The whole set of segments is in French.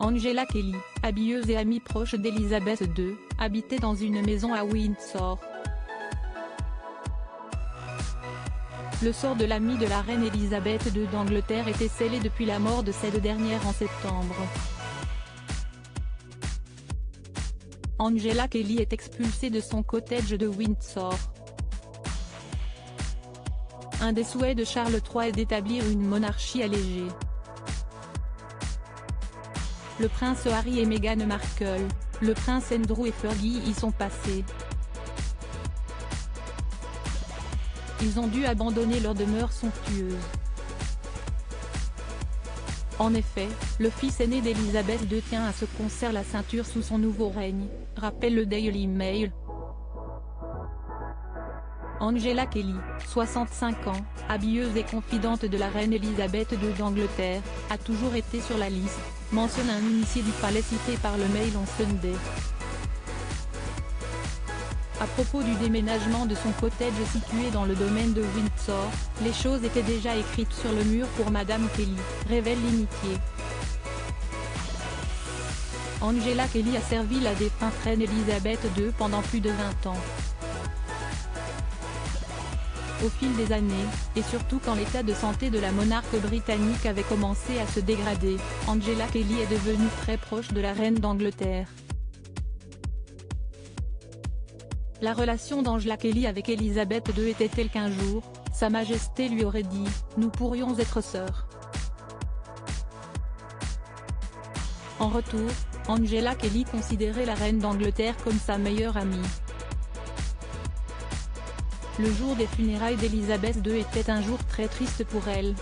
Angela Kelly, habilleuse et amie proche d'Elisabeth II, habitait dans une maison à Windsor. Le sort de l'amie de la reine Elisabeth II d'Angleterre était scellé depuis la mort de cette dernière en septembre. Angela Kelly est expulsée de son cottage de Windsor. Un des souhaits de Charles III est d'établir une monarchie allégée. Le prince Harry et Meghan Markle, le prince Andrew et Fergie y sont passés. Ils ont dû abandonner leur demeure somptueuse. En effet, le fils aîné d'Elisabeth II tient à ce qu'on serre la ceinture sous son nouveau règne, rappelle le Daily Mail. Angela Kelly, 65 ans, habilleuse et confidente de la reine Elisabeth II d'Angleterre, a toujours été sur la liste, mentionne un initié du palais cité par le Mail on Sunday. À propos du déménagement de son cottage situé dans le domaine de Windsor, les choses étaient déjà écrites sur le mur pour Madame Kelly, révèle l'initié. Angela Kelly a servi la défunte reine Elisabeth II pendant plus de 20 ans. Au fil des années, et surtout quand l'état de santé de la monarque britannique avait commencé à se dégrader, Angela Kelly est devenue très proche de la reine d'Angleterre. La relation d'Angela Kelly avec Elisabeth II était telle qu'un jour, Sa Majesté lui aurait dit « Nous pourrions être sœurs ». En retour, Angela Kelly considérait la reine d'Angleterre comme sa meilleure amie. Le jour des funérailles d'Elisabeth II était un jour très triste pour elle.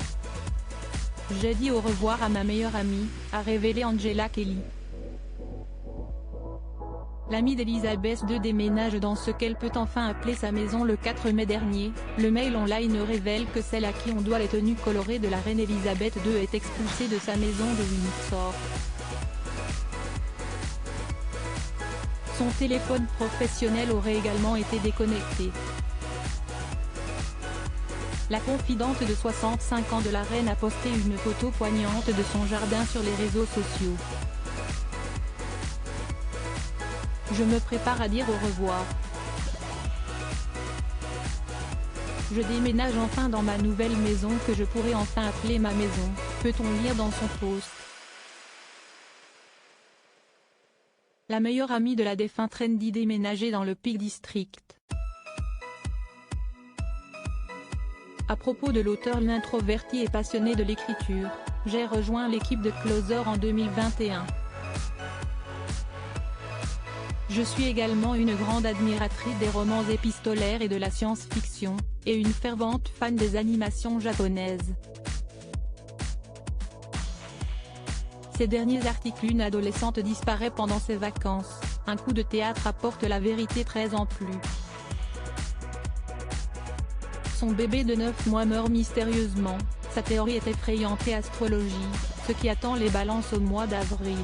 « J'ai dit au revoir à ma meilleure amie », a révélé Angela Kelly. L'amie d'Elisabeth II déménage dans ce qu'elle peut enfin appeler sa maison le 4 mai dernier. Le Mail Online révèle que celle à qui on doit les tenues colorées de la reine Elisabeth II est expulsée de sa maison de Windsor. Son téléphone professionnel aurait également été déconnecté. La confidente de 65 ans de la reine a posté une photo poignante de son jardin sur les réseaux sociaux. Je me prépare à dire au revoir. Je déménage enfin dans ma nouvelle maison que je pourrai enfin appeler ma maison, peut-on lire dans son post. La meilleure amie de la défunte reine dit déménager dans le Peak District. À propos de l'auteur l'introverti et passionné de l'écriture, j'ai rejoint l'équipe de Closer en 2021. Je suis également une grande admiratrice des romans épistolaires et de la science-fiction, et une fervente fan des animations japonaises. Ces derniers articles une adolescente disparaît pendant ses vacances, un coup de théâtre apporte la vérité 13 ans plus. Son bébé de 9 mois meurt mystérieusement, sa théorie est effrayante et astrologie, ce qui attend les balances au mois d'avril.